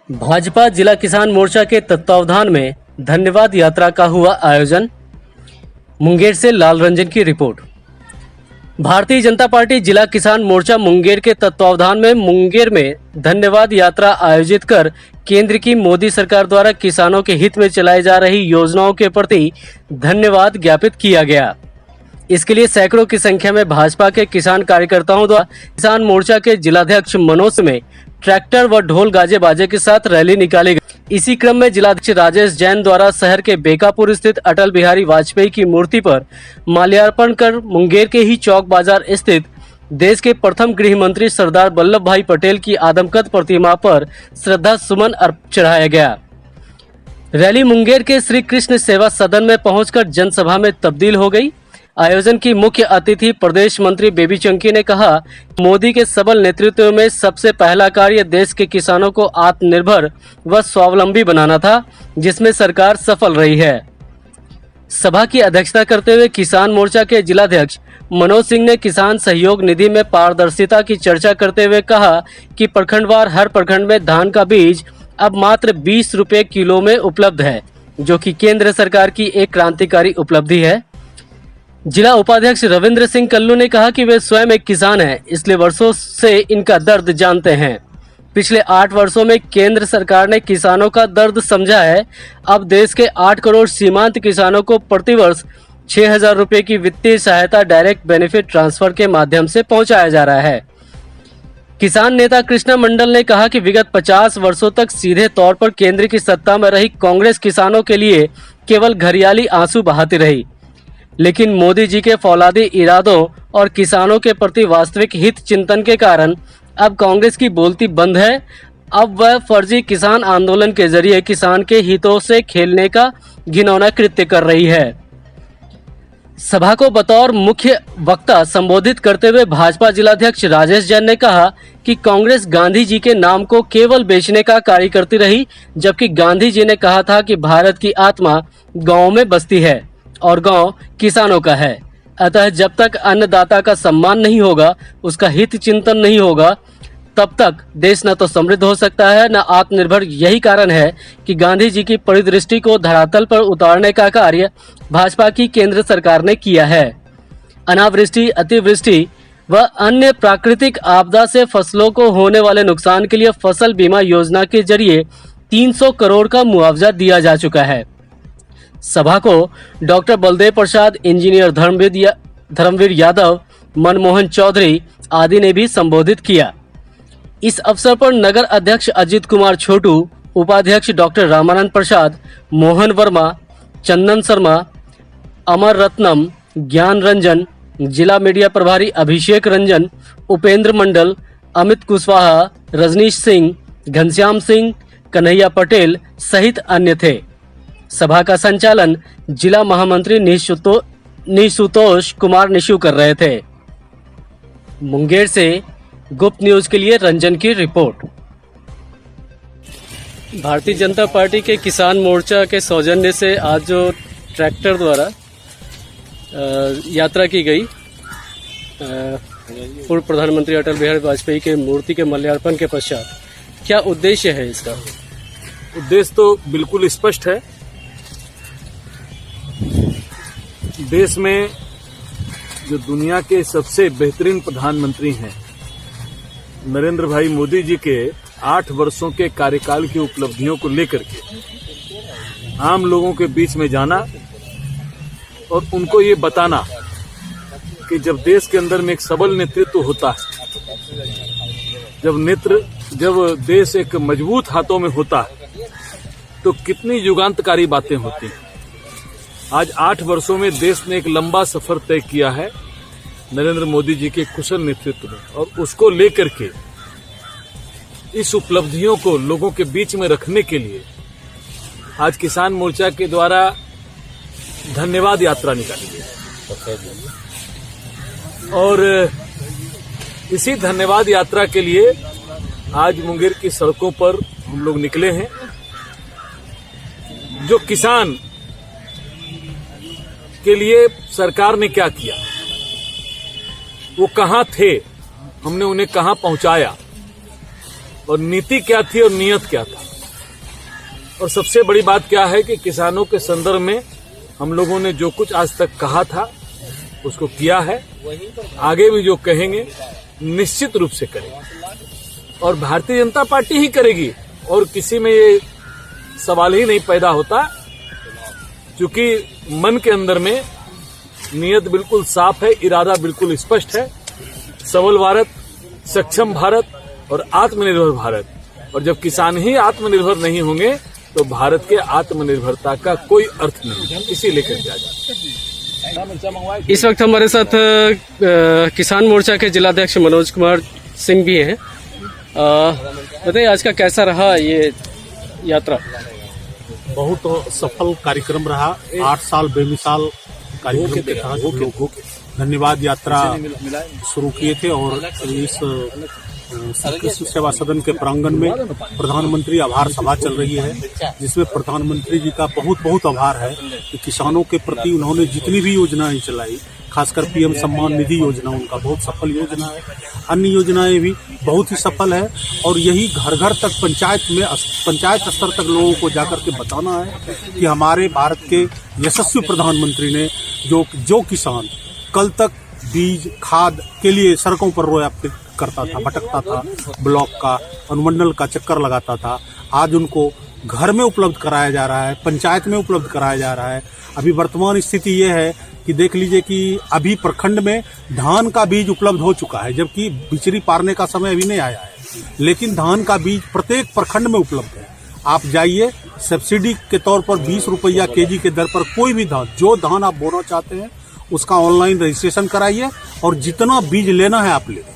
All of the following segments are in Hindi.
भाजपा जिला किसान मोर्चा के तत्वावधान में धन्यवाद यात्रा का हुआ आयोजन। मुंगेर से लाल रंजन की रिपोर्ट। भारतीय जनता पार्टी जिला किसान मोर्चा मुंगेर के तत्वावधान में मुंगेर में धन्यवाद यात्रा आयोजित कर केंद्र की मोदी सरकार द्वारा किसानों के हित में चलाई जा रही योजनाओं के प्रति धन्यवाद ज्ञापित किया गया। इसके लिए सैकड़ों की संख्या में भाजपा के किसान कार्यकर्ताओं द्वारा किसान मोर्चा के जिलाध्यक्ष मनोज में ट्रैक्टर व ढोल गाजे बाजे के साथ रैली निकाली गई। इसी क्रम में जिलाध्यक्ष राजेश जैन द्वारा शहर के बेकापुर स्थित अटल बिहारी वाजपेयी की मूर्ति पर माल्यार्पण कर मुंगेर के ही चौक बाजार स्थित देश के प्रथम गृह मंत्री सरदार वल्लभ भाई पटेल की आदमकद प्रतिमा पर श्रद्धा सुमन चढ़ाया गया। रैली मुंगेर के श्री कृष्ण सेवा सदन में पहुंचकर जनसभा में तब्दील हो गई। आयोजन की मुख्य अतिथि प्रदेश मंत्री बेबी चंकी ने कहा, मोदी के सबल नेतृत्व में सबसे पहला कार्य देश के किसानों को आत्मनिर्भर व स्वावलंबी बनाना था, जिसमें सरकार सफल रही है। सभा की अध्यक्षता करते हुए किसान मोर्चा के जिलाध्यक्ष मनोज सिंह ने किसान सहयोग निधि में पारदर्शिता की चर्चा करते हुए कहा कि प्रखंडवार हर प्रखंड में धान का बीज अब मात्र 20 रुपए किलो में उपलब्ध है, जो कि केंद्र सरकार की एक क्रांतिकारी उपलब्धि है। जिला उपाध्यक्ष रविंद्र सिंह कल्लू ने कहा कि वे स्वयं एक किसान हैं, इसलिए वर्षों से इनका दर्द जानते हैं। पिछले 8 वर्षों में केंद्र सरकार ने किसानों का दर्द समझा है। अब देश के 8 करोड़ सीमांत किसानों को प्रतिवर्ष 6,000 रुपए की वित्तीय सहायता डायरेक्ट बेनिफिट ट्रांसफर के माध्यम से पहुंचाया जा रहा है। किसान नेता कृष्णा मंडल ने कहा कि विगत 50 वर्षों तक सीधे तौर पर केंद्र की सत्ता में रही कांग्रेस किसानों के लिए केवल घरियाली आंसू बहाती रही, लेकिन मोदी जी के फौलादी इरादों और किसानों के प्रति वास्तविक हित चिंतन के कारण अब कांग्रेस की बोलती बंद है। अब वह फर्जी किसान आंदोलन के जरिए किसान के हितों से खेलने का घिनौना कृत्य कर रही है। सभा को बतौर मुख्य वक्ता संबोधित करते हुए भाजपा जिलाध्यक्ष राजेश जैन ने कहा कि कांग्रेस गांधी जी के नाम को केवल बेचने का कार्य करती रही, जबकि गांधी जी ने कहा था कि भारत की आत्मा गाँव में बसती है और गांव किसानों का है। अतः जब तक अन्नदाता का सम्मान नहीं होगा, उसका हित चिंतन नहीं होगा, तब तक देश न तो समृद्ध हो सकता है न आत्मनिर्भर। यही कारण है कि गांधी जी की परिदृष्टि को धरातल पर उतारने का कार्य भाजपा की केंद्र सरकार ने किया है। अनावृष्टि, अतिवृष्टि व अन्य प्राकृतिक आपदा से फसलों को होने वाले नुकसान के लिए फसल बीमा योजना के जरिए 300 करोड़ का मुआवजा दिया जा चुका है। सभा को डॉक्टर बलदेव प्रसाद, इंजीनियर धर्मवीर यादव, मनमोहन चौधरी आदि ने भी संबोधित किया। इस अवसर पर नगर अध्यक्ष अजित कुमार छोटू, उपाध्यक्ष डॉक्टर रामानंद प्रसाद, मोहन वर्मा, चंदन शर्मा, अमर रत्नम, ज्ञान रंजन, जिला मीडिया प्रभारी अभिषेक रंजन, उपेंद्र मंडल, अमित कुशवाहा, रजनीश सिंह, घनश्याम सिंह, कन्हैया पटेल सहित अन्य थे। सभा का संचालन जिला महामंत्री निशुतोष कुमार निशु कर रहे थे। मुंगेर से गुप्त न्यूज के लिए रंजन की रिपोर्ट। भारतीय जनता पार्टी के किसान मोर्चा के सौजन्य से आज जो ट्रैक्टर द्वारा यात्रा की गई, पूर्व प्रधानमंत्री अटल बिहारी वाजपेयी के मूर्ति के माल्यार्पण के पश्चात, क्या उद्देश्य है इसका? उद्देश्य तो बिल्कुल स्पष्ट है। देश में जो दुनिया के सबसे बेहतरीन प्रधानमंत्री हैं, नरेंद्र भाई मोदी जी के 8 वर्षों के कार्यकाल की उपलब्धियों को लेकर के आम लोगों के बीच में जाना और उनको ये बताना कि जब देश के अंदर में एक सबल नेतृत्व होता है, जब देश एक मजबूत हाथों में होता है, तो कितनी युगांतकारी बातें होती हैं। आज 8 वर्षों में देश ने एक लंबा सफर तय किया है नरेंद्र मोदी जी के कुशल नेतृत्व में, और उसको लेकर के इस उपलब्धियों को लोगों के बीच में रखने के लिए आज किसान मोर्चा के द्वारा धन्यवाद यात्रा निकाली गई। और इसी धन्यवाद यात्रा के लिए आज मुंगेर की सड़कों पर हम लोग निकले हैं। जो किसान के लिए सरकार ने क्या किया, वो कहां थे, हमने उन्हें कहां पहुंचाया, और नीति क्या थी और नियत क्या था। और सबसे बड़ी बात क्या है कि किसानों के संदर्भ में हम लोगों ने जो कुछ आज तक कहा था उसको किया है, आगे भी जो कहेंगे निश्चित रूप से करेंगे और भारतीय जनता पार्टी ही करेगी और किसी में ये सवाल ही नहीं पैदा होता, क्योंकि मन के अंदर में नीयत बिल्कुल साफ है, इरादा बिल्कुल स्पष्ट है। सबल भारत, सक्षम भारत और आत्मनिर्भर भारत। और जब किसान ही आत्मनिर्भर नहीं होंगे तो भारत के आत्मनिर्भरता का कोई अर्थ नहीं, इसी लेकर के आ जाए। इस वक्त हमारे साथ किसान मोर्चा के जिलाध्यक्ष मनोज कुमार सिंह भी हैं। बताइए आज का कैसा रहा ये यात्रा? बहुत सफल कार्यक्रम रहा। 8 साल बेमिसाल कार्यक्रम के तहत लोगों धन्यवाद यात्रा शुरू किए थे और इस कृषि सेवा सदन के प्रांगण में प्रधानमंत्री आभार सभा चल रही है, जिसमें प्रधानमंत्री जी का बहुत बहुत आभार है कि किसानों के प्रति उन्होंने जितनी भी योजनाएं चलाई, खासकर पीएम सम्मान निधि योजना उनका बहुत सफल योजना है। अन्य योजनाएं भी बहुत ही सफल है और यही घर घर तक पंचायत स्तर तक लोगों को जाकर के बताना है कि हमारे भारत के यशस्वी प्रधानमंत्री ने जो किसान कल तक बीज खाद के लिए सड़कों पर रोया करता था, भटकता था, ब्लॉक का अनुमंडल का चक्कर लगाता था, आज उनको घर में उपलब्ध कराया जा रहा है, पंचायत में उपलब्ध कराया जा रहा है। अभी वर्तमान स्थिति ये है कि देख लीजिए कि अभी प्रखंड में धान का बीज उपलब्ध हो चुका है, जबकि बिचरी पारने का समय अभी नहीं आया है, लेकिन धान का बीज प्रत्येक प्रखंड में उपलब्ध है। आप जाइए, सब्सिडी के तौर पर 20 रुपया केजी के दर पर कोई भी धान, जो धान आप बोना चाहते हैं उसका ऑनलाइन रजिस्ट्रेशन कराइए और जितना बीज लेना है आप ले लीजिए।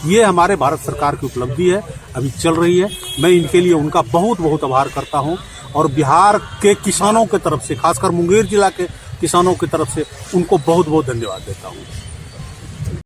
ये हमारे भारत सरकार की उपलब्धि है, अभी चल रही है। मैं इनके लिए उनका बहुत बहुत आभार करता हूं और बिहार के किसानों की तरफ से, खासकर मुंगेर जिला के किसानों की तरफ से उनको बहुत बहुत धन्यवाद देता हूं।